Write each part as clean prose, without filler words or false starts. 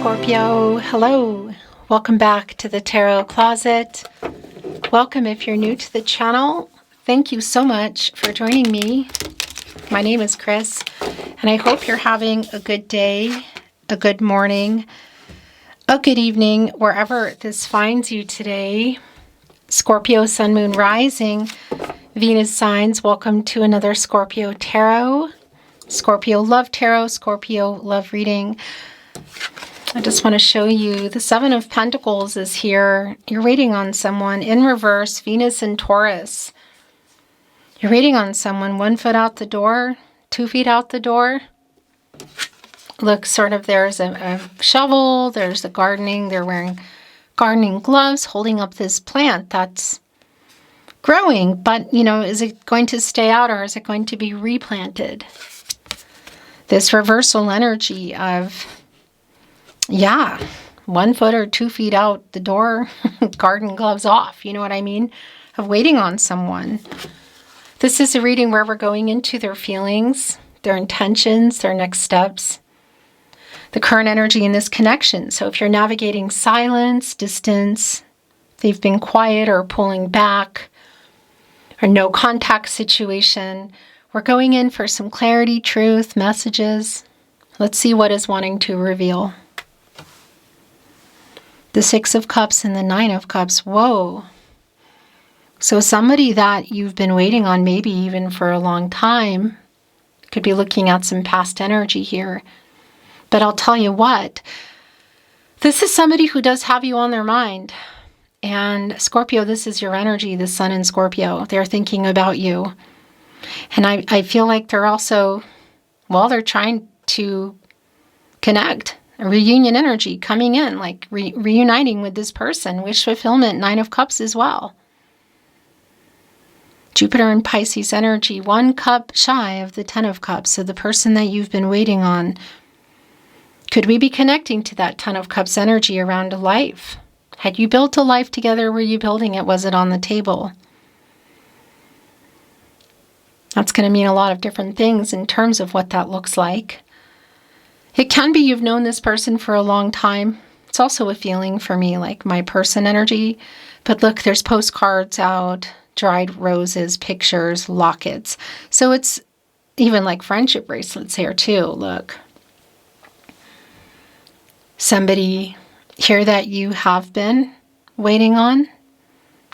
Scorpio. Hello. Welcome back to the Tarot Closet. Welcome if you're new to the channel. Thank you so much for joining me. My name is Chris, and I hope you're having a good day, a good morning, a good evening, wherever this finds you today. Scorpio, Sun, Moon, Rising, Venus signs. Welcome to another Scorpio Tarot. Scorpio Love Tarot, Scorpio Love Reading. I just want to show you the Seven of Pentacles is here. You're waiting on someone in reverse, Venus and Taurus. You're waiting on someone 1 foot out the door, 2 feet out the door. Look, sort of there's a shovel, there's the gardening. They're wearing gardening gloves, holding up this plant that's growing. But, you know, is it going to stay out or is it going to be replanted? This reversal energy of, yeah, 1 foot or 2 feet out the door, garden gloves off, you know what I mean? Of waiting on someone. This is a reading where we're going into their feelings, their intentions, their next steps, the current energy in this connection. So if you're navigating silence, distance, they've been quiet or pulling back, or no contact situation, we're going in for some clarity, truth, messages. Let's see what is wanting to reveal. The Six of Cups and the Nine of Cups. Whoa. So somebody that you've been waiting on, maybe even for a long time, could be looking at some past energy here. But I'll tell you what, this is somebody who does have you on their mind. And Scorpio, this is your energy, the Sun in Scorpio. They're thinking about you. And I feel like they're also, well, they're trying to connect. A reunion energy coming in, like reuniting with this person. Wish fulfillment, Nine of Cups as well. Jupiter and Pisces energy, 1 cup shy of the 10 of Cups. So the person that you've been waiting on, could we be connecting to that 10 of Cups energy around a life? Had you built a life together? Were you building it? Was it on the table? That's going to mean a lot of different things in terms of what that looks like. It can be you've known this person for a long time. It's also a feeling for me, like my person energy. But look, there's postcards out, dried roses, pictures, lockets. So it's even like friendship bracelets here too, look. Somebody here that you have been waiting on,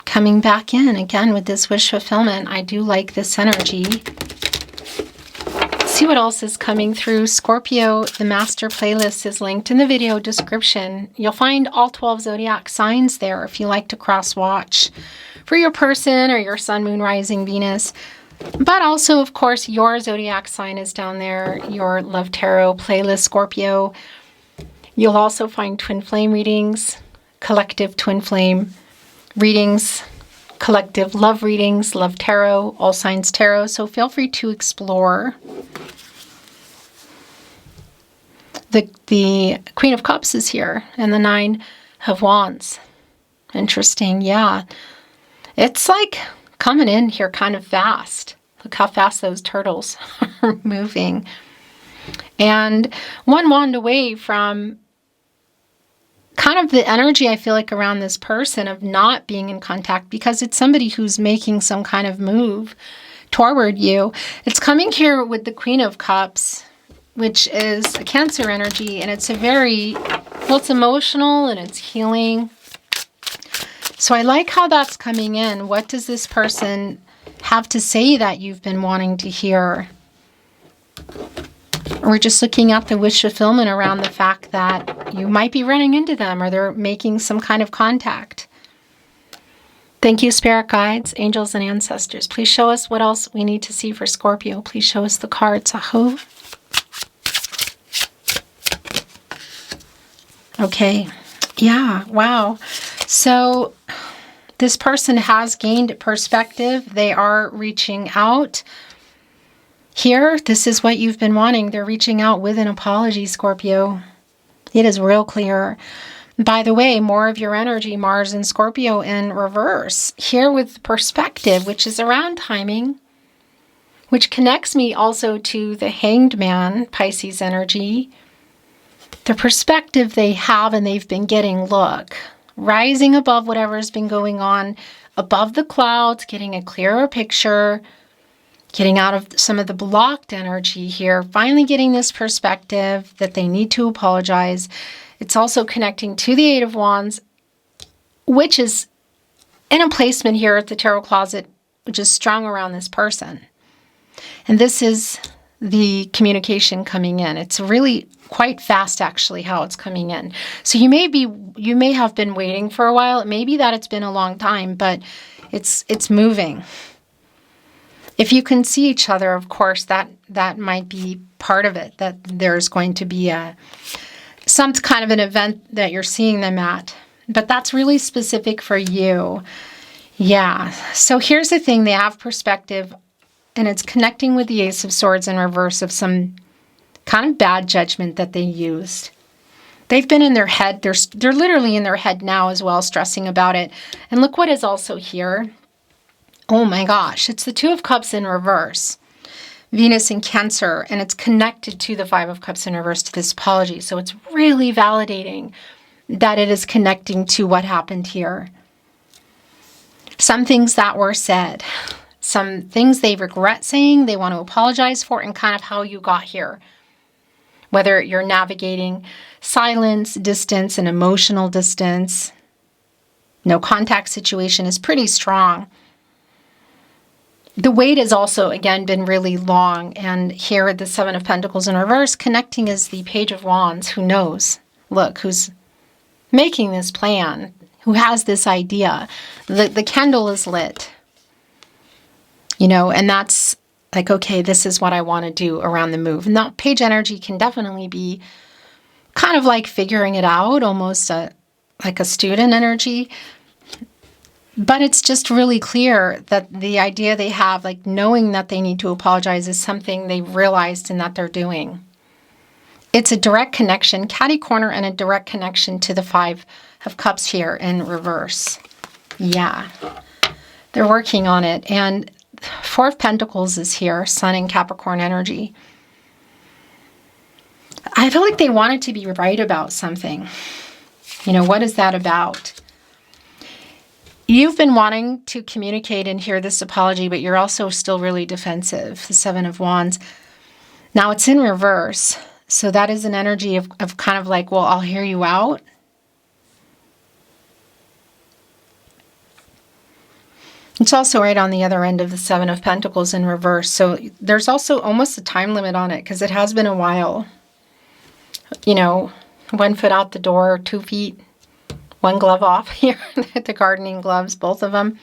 coming back in again with this wish fulfillment. I do like this energy. See what else is coming through. Scorpio, the master playlist is linked in the video description. You'll find all 12 zodiac signs there if you like to cross watch for your person or your Sun, Moon, Rising, Venus. But also, of course, your zodiac sign is down there, your Love Tarot playlist, Scorpio. You'll also find twin flame readings, collective twin flame readings, collective love readings, Love Tarot, All Signs Tarot. So feel free to explore. The Queen of Cups is here and the Nine of Wands. Interesting, yeah. It's like coming in here kind of fast. Look how fast those turtles are moving. And one wand away from kind of the energy I feel like around this person of not being in contact, because it's somebody who's making some kind of move toward you. It's coming here with the Queen of Cups, which is a Cancer energy, and it's a very, well, it's emotional and it's healing. So I like how that's coming in. What does this person have to say that you've been wanting to hear? We're just looking at the wish fulfillment around the fact that you might be running into them or they're making some kind of contact. Thank you, spirit guides, angels, and ancestors. Please show us what else we need to see for Scorpio. Please show us the cards. Aho. Okay. Yeah. Wow. So this person has gained perspective. They are reaching out. Here, this is what you've been wanting. They're reaching out with an apology, Scorpio. It is real clear. By the way, more of your energy, Mars and Scorpio in reverse. Here with perspective, which is around timing, which connects me also to the Hanged Man, Pisces energy. the perspective they have and they've been getting, look, rising above whatever's been going on, above the clouds, getting a clearer picture, getting out of some of the blocked energy here, finally getting this perspective that they need to apologize. It's also connecting to the Eight of Wands, which is in a placement here at the Tarot Closet, which is strong around this person. And this is the communication coming in. It's really quite fast, actually, how it's coming in. So you may have been waiting for a while. It may be that it's been a long time, but it's moving. If you can see each other, of course, that might be part of it, that there's going to be some kind of an event that you're seeing them at. But that's really specific for you. Yeah. So here's the thing. They have perspective, and it's connecting with the Ace of Swords in reverse of some kind of bad judgment that they used. They've been in their head. They're literally in their head now as well, stressing about it. And look what is also here. Oh my gosh, it's the Two of Cups in reverse. Venus in Cancer, and it's connected to the Five of Cups in reverse to this apology. So it's really validating that it is connecting to what happened here. Some things that were said, some things they regret saying, they want to apologize for, and kind of how you got here. Whether you're navigating silence, distance, and emotional distance. No contact situation is pretty strong. The wait has also, again, been really long. And here, the Seven of Pentacles in reverse, connecting is the Page of Wands. Who knows? Look, who's making this plan? Who has this idea? The candle is lit. You know, and that's like, okay, this is what I want to do around the move. Now, page energy can definitely be kind of like figuring it out, almost like a student energy. But it's just really clear that the idea they have, like knowing that they need to apologize, is something they realized and that they're doing. It's a direct connection, catty corner, and a direct connection to the Five of Cups here in reverse. Yeah, they're working on it. And Four of Pentacles is here, Sun and Capricorn energy. I feel like they wanted to be right about something. You know, what is that about? You've been wanting to communicate and hear this apology, but you're also still really defensive, the Seven of Wands. Now it's in reverse, so that is an energy of kind of like, well, I'll hear you out. It's also right on the other end of the Seven of Pentacles in reverse, so there's also almost a time limit on it, because it has been a while. You know, 1 foot out the door, 2 feet. 1 glove off here, the gardening gloves, both of them.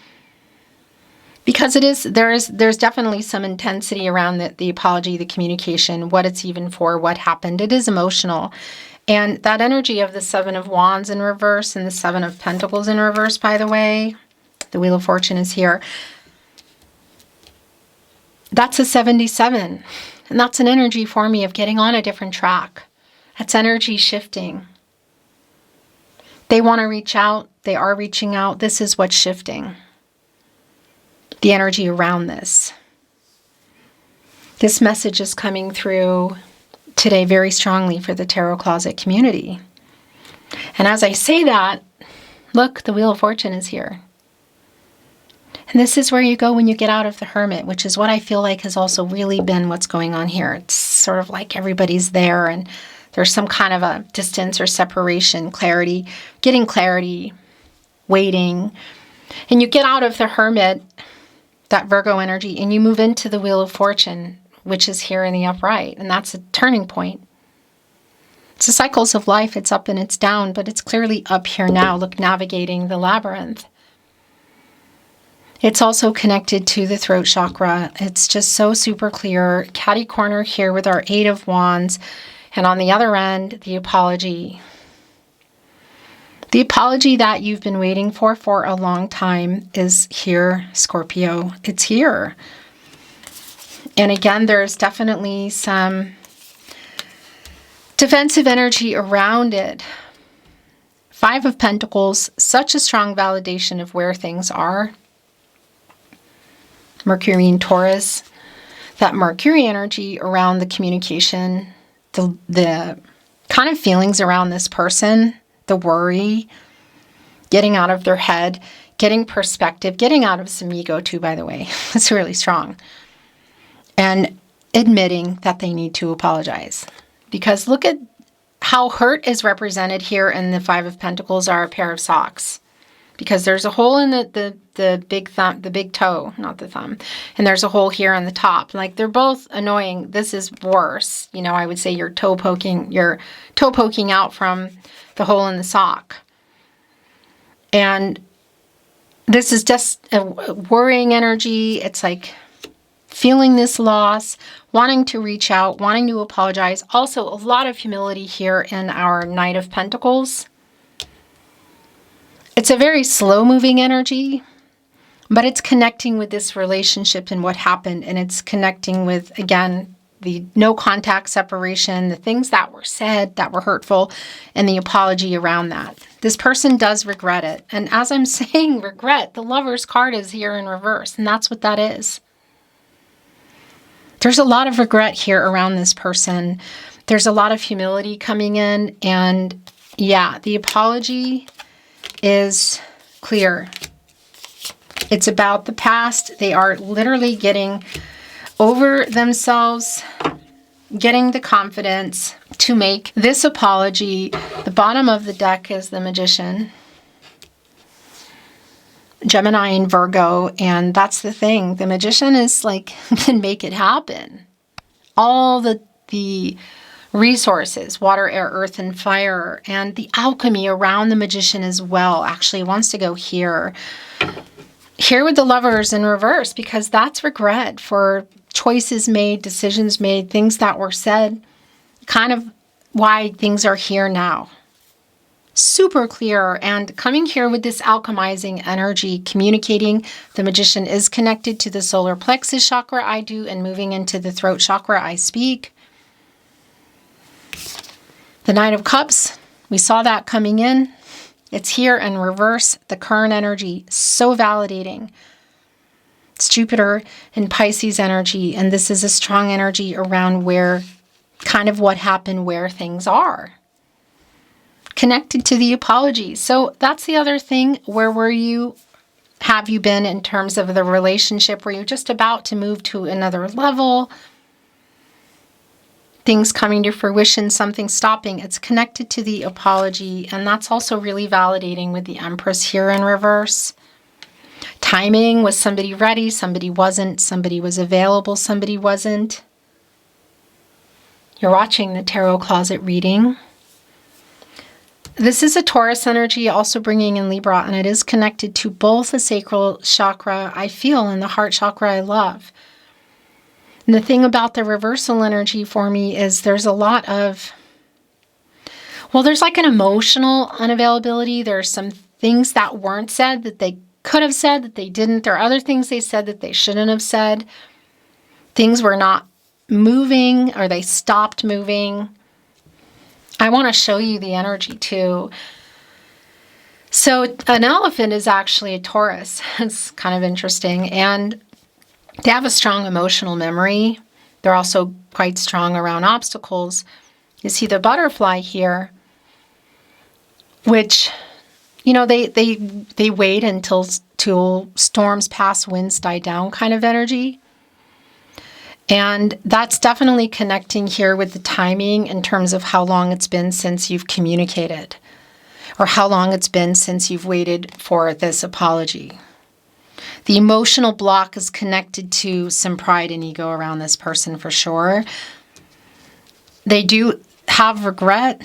Because there's definitely some intensity around the apology, the communication, what it's even for, what happened. It is emotional. And that energy of the Seven of Wands in reverse and the Seven of Pentacles in reverse, by the way, the Wheel of Fortune is here. That's a 77. And that's an energy for me of getting on a different track. That's energy shifting. They want to reach out. They are reaching out. This is what's shifting. The energy around this. This message is coming through today very strongly for the Tarot Closet community. And as I say that, look, the Wheel of Fortune is here. And this is where you go when you get out of the Hermit, which is what I feel like has also really been what's going on here. It's sort of like everybody's there and there's some kind of a distance or separation, clarity, getting clarity, waiting. And you get out of the Hermit, that Virgo energy, and you move into the Wheel of Fortune, which is here in the upright. And that's a turning point. It's the cycles of life. It's up and it's down, but it's clearly up here now. Look, navigating the labyrinth. It's also connected to the throat chakra. It's just so super clear. Catty corner here with our Eight of Wands. And on the other end, the apology. The apology that you've been waiting for a long time is here, Scorpio. It's here. And again, there's definitely some defensive energy around it. Five of Pentacles, such a strong validation of where things are. Mercury and Taurus, that Mercury energy around the communication, the kind of feelings around this person, the worry, getting out of their head, getting perspective, getting out of some ego too, by the way. It's really strong. And admitting that they need to apologize. Because look at how hurt is represented here in the Five of Pentacles are a pair of socks. Because there's a hole in the big thumb, the big toe, not the thumb. And there's a hole here on the top. Like, they're both annoying. This is worse. You know, I would say your toe poking out from the hole in the sock. And this is just a worrying energy. It's like feeling this loss, wanting to reach out, wanting to apologize. Also, a lot of humility here in our Knight of Pentacles. It's a very slow-moving energy, but it's connecting with this relationship and what happened. And it's connecting with, again, the no contact separation, the things that were said that were hurtful, and the apology around that. This person does regret it. And as I'm saying regret, the Lover's card is here in reverse, and that's what that is. There's a lot of regret here around this person. There's a lot of humility coming in, and yeah, the apology is clear. It's about the past. They are literally getting over themselves, getting the confidence to make this apology. The bottom of the deck is the Magician, Gemini and Virgo, and that's the thing. The Magician is like, can make it happen. All the resources, water, air, earth, and fire, and the alchemy around the Magician as well actually wants to go here. Here with the Lovers in reverse, because that's regret for choices made, decisions made, things that were said, kind of why things are here now. Super clear, and coming here with this alchemizing energy, communicating. The Magician is connected to the solar plexus chakra, I do, and moving into the throat chakra, I speak. The Knight of Cups, we saw that coming in. It's here in reverse. The current energy, so validating. It's Jupiter in Pisces energy, and this is a strong energy around where, kind of what happened, where things are. Connected to the apology. So that's the other thing. Where were you? Have you been in terms of the relationship? Were you just about to move to another level? Things coming to fruition, something stopping. It's connected to the apology, and that's also really validating with the Empress here in reverse. Timing, was somebody ready? Somebody wasn't. Somebody was available. Somebody wasn't. You're watching the Tarot Closet reading. This is a Taurus energy, also bringing in Libra, and it is connected to both the sacral chakra I feel and the heart chakra I love. And the thing about the reversal energy for me is there's a lot of, well, there's like an emotional unavailability. There are some things that weren't said that they could have said that they didn't. There are other things they said that they shouldn't have said. Things were not moving, or they stopped moving. I want to show you the energy too. So an elephant is actually a Taurus. It's kind of interesting. And they have a strong emotional memory. They're also quite strong around obstacles. You see the butterfly here, which, you know, they wait until storms pass, winds die down kind of energy. And that's definitely connecting here with the timing in terms of how long it's been since you've communicated, or how long it's been since you've waited for this apology. The emotional block is connected to some pride and ego around this person for sure. They do have regret,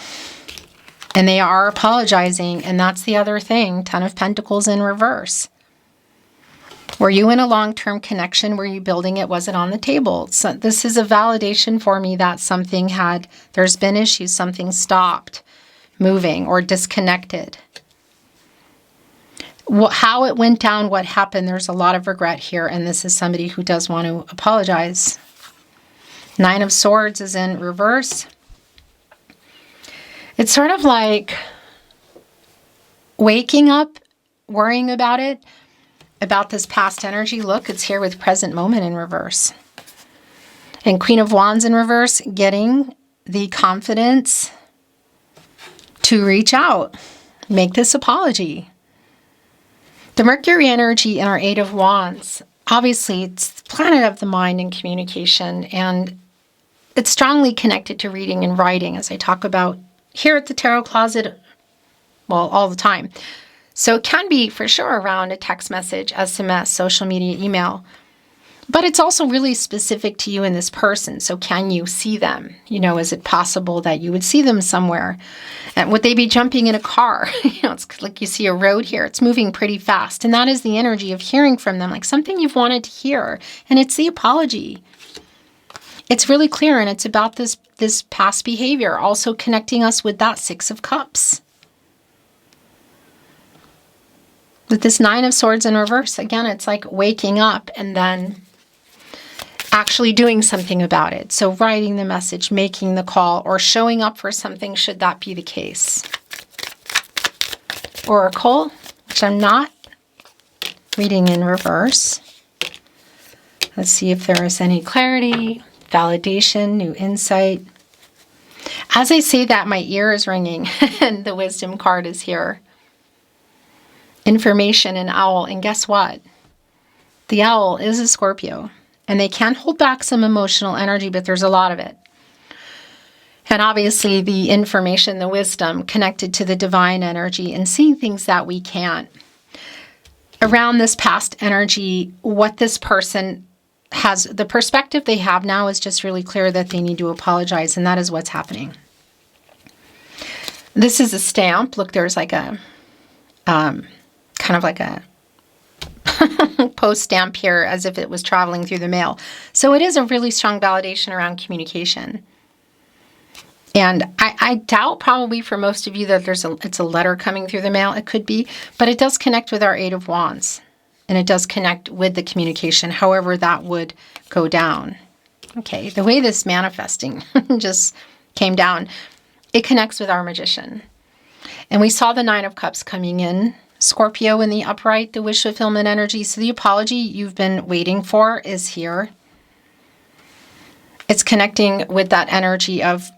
and they are apologizing, and that's the other thing. Ten of Pentacles in reverse. Were you in a long-term connection? Were you building it? Was it on the table? So this is a validation for me that something there's been issues, something stopped moving or disconnected. How it went down, what happened, there's a lot of regret here, and this is somebody who does want to apologize. Nine of Swords is in reverse. It's sort of like waking up, worrying about it, about this past energy. Look, it's here with present moment in reverse. And Queen of Wands in reverse, getting the confidence to reach out, make this apology. The Mercury energy in our Eight of Wands, obviously it's the planet of the mind and communication, and it's strongly connected to reading and writing, as I talk about here at the Tarot Closet, well, all the time. So it can be for sure around a text message, SMS, social media, email. But it's also really specific to you and this person. So can you see them? Is it possible that you would see them somewhere? And would they be jumping in a car? It's like you see a road here. It's moving pretty fast. And that is the energy of hearing from them, like something you've wanted to hear. And it's the apology. It's really clear, and it's about this past behavior, also connecting us with that Six of Cups. With this Nine of Swords in reverse, again, it's like waking up and then actually doing something about it. So writing the message, making the call, or showing up for something should that be the case. Oracle, which I'm not reading in reverse. Let's see if there is any clarity, validation, new insight. As I say that, my ear is ringing and the wisdom card is here. Information and owl. And guess what? The owl is a Scorpio. And they can hold back some emotional energy, but there's a lot of it. And obviously the information, the wisdom connected to the divine energy and seeing things that we can't. Around this past energy, what this person has, the perspective they have now is just really clear that they need to apologize, and that is what's happening. This is a stamp. Look, there's like a, kind of like a post stamp here as if it was traveling through the mail. So it is a really strong validation around communication. And I doubt probably for most of you that it's a letter coming through the mail. It could be, but it does connect with our Eight of Wands. And it does connect with the communication, however that would go down. Okay, the way this manifesting just came down, it connects with our Magician. And we saw the Nine of Cups coming in, Scorpio in the upright, the wish fulfillment energy. So the apology you've been waiting for is here. It's connecting with that energy of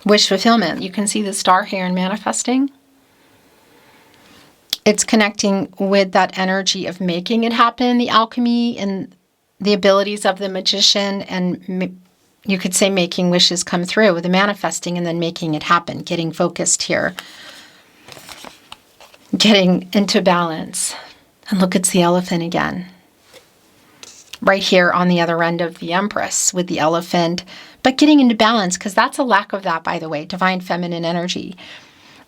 wish fulfillment. You can see the star here in manifesting. It's connecting with that energy of making it happen, the alchemy and the abilities of the Magician, and you could say making wishes come through, the manifesting and then making it happen, getting focused here, getting into balance. And look, it's the elephant again. Right here on the other end of the Empress with the elephant, but getting into balance, because that's a lack of that, by the way, divine feminine energy.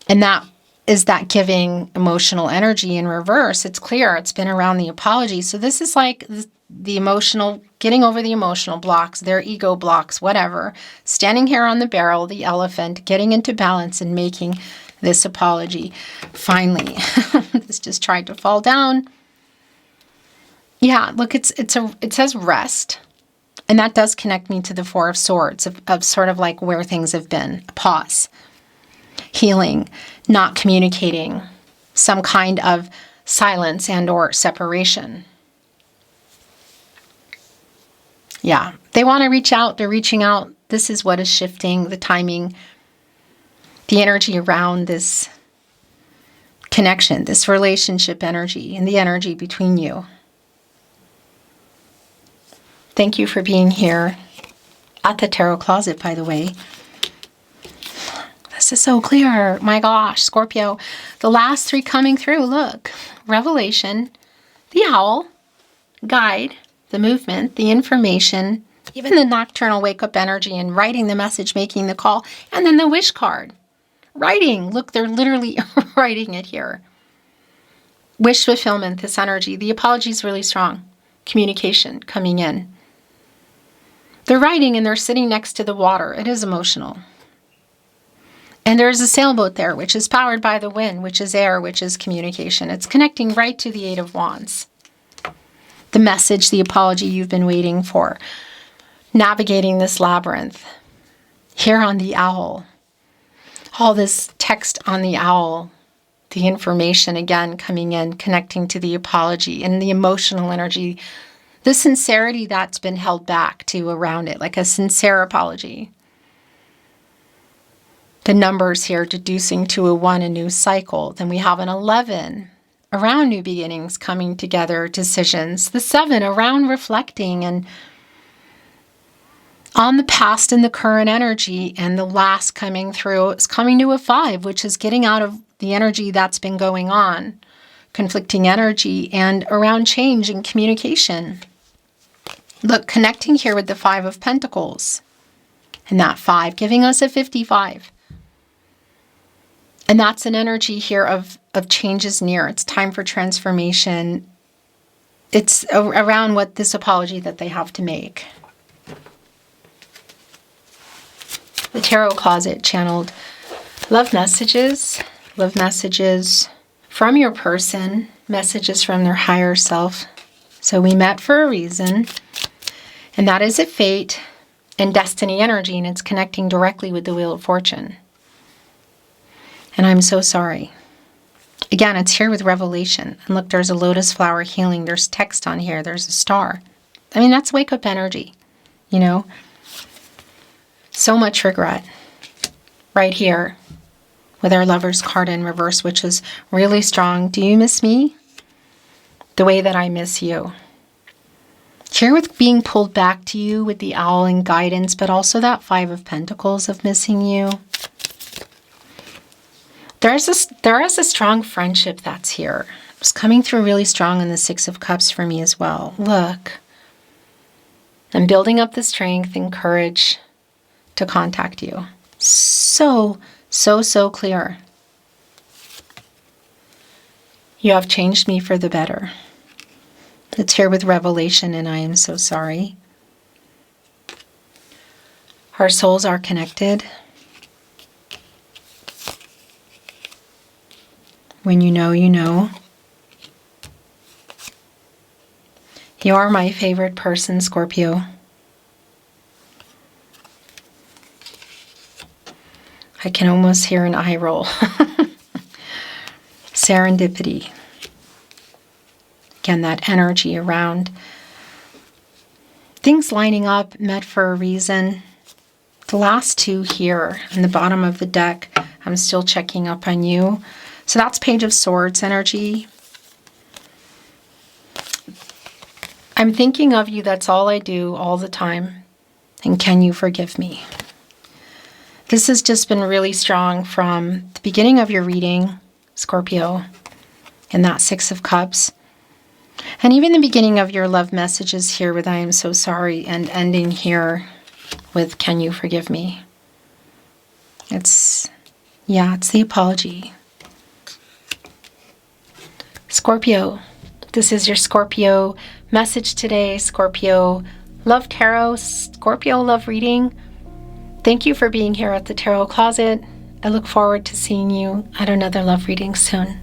And that is that giving emotional energy in reverse. It's clear. It's been around the apology. So this is like the emotional, getting over the emotional blocks, their ego blocks, whatever. Standing here on the barrel, the elephant, getting into balance and making this apology. Finally, this just tried to fall down. Yeah, look, it says rest. And that does connect me to the Four of Swords, of sort of like where things have been. A pause. Healing, not communicating, some kind of silence and or separation. Yeah, they want to reach out. They're reaching out. This is what is shifting, the timing, the energy around this connection, this relationship energy, and the energy between you. Thank you for being here at the Tarot Closet, by the way. This is so clear. My gosh, Scorpio. The last three coming through. Look, revelation, the owl, guide, the movement, the information, even the nocturnal wake-up energy and writing the message, making the call, and then the wish card. Writing. Look, they're literally writing it here. Wish fulfillment, this energy. The apology is really strong. Communication coming in. They're writing and they're sitting next to the water. It is emotional. And there's a sailboat there, which is powered by the wind, which is air, which is communication. It's connecting right to the Eight of Wands. The message, the apology you've been waiting for. Navigating this labyrinth. Here on the owl. All this text on the owl. The information, again, coming in, connecting to the apology and the emotional energy. The sincerity that's been held back to around it, like a sincere apology. the numbers here deducing to a 1, a new cycle. Then we have an 11, around new beginnings, coming together, decisions. The 7, around reflecting and on the past and the current energy. And the last coming through is coming to a 5, which is getting out of the energy that's been going on, conflicting energy, and around change and communication. Look, connecting here with the 5 of Pentacles. And that 5 giving us a 55. And that's an energy here of change is near. It's time for transformation. It's around what this apology that they have to make. The Tarot Closet channeled love messages from your person, messages from their higher self. So we met for a reason, and that is a fate and destiny energy, and it's connecting directly with the Wheel of Fortune. And I'm so sorry. Again, it's here with revelation. And look, there's a lotus flower healing. There's text on here. There's a star. I mean, that's wake up energy, you know? So much regret right here with our Lover's card in reverse, which is really strong. Do you miss me the way that I miss you? Here with being pulled back to you with the owl and guidance, but also that 5 of Pentacles of missing you. There is a strong friendship that's here. It's coming through really strong in the 6 of Cups for me as well. Look, I'm building up the strength and courage to contact you. So clear. You have changed me for the better. It's here with revelation, and I am so sorry. Our souls are connected. When you know, you know. You are my favorite person, Scorpio. I can almost hear an eye roll. Serendipity. Again, that energy around things lining up, met for a reason. The last 2 here on the bottom of the deck, I'm still checking up on you. So that's Page of Swords energy. I'm thinking of you. That's all I do all the time. And can you forgive me? This has just been really strong from the beginning of your reading, Scorpio, and that 6 of Cups. And even the beginning of your love messages here with I am so sorry, and ending here with can you forgive me? It's the apology. Scorpio, this is your Scorpio message today. Scorpio Love Tarot, Scorpio Love Reading. Thank you for being here at the Tarot Closet. I look forward to seeing you at another love reading soon.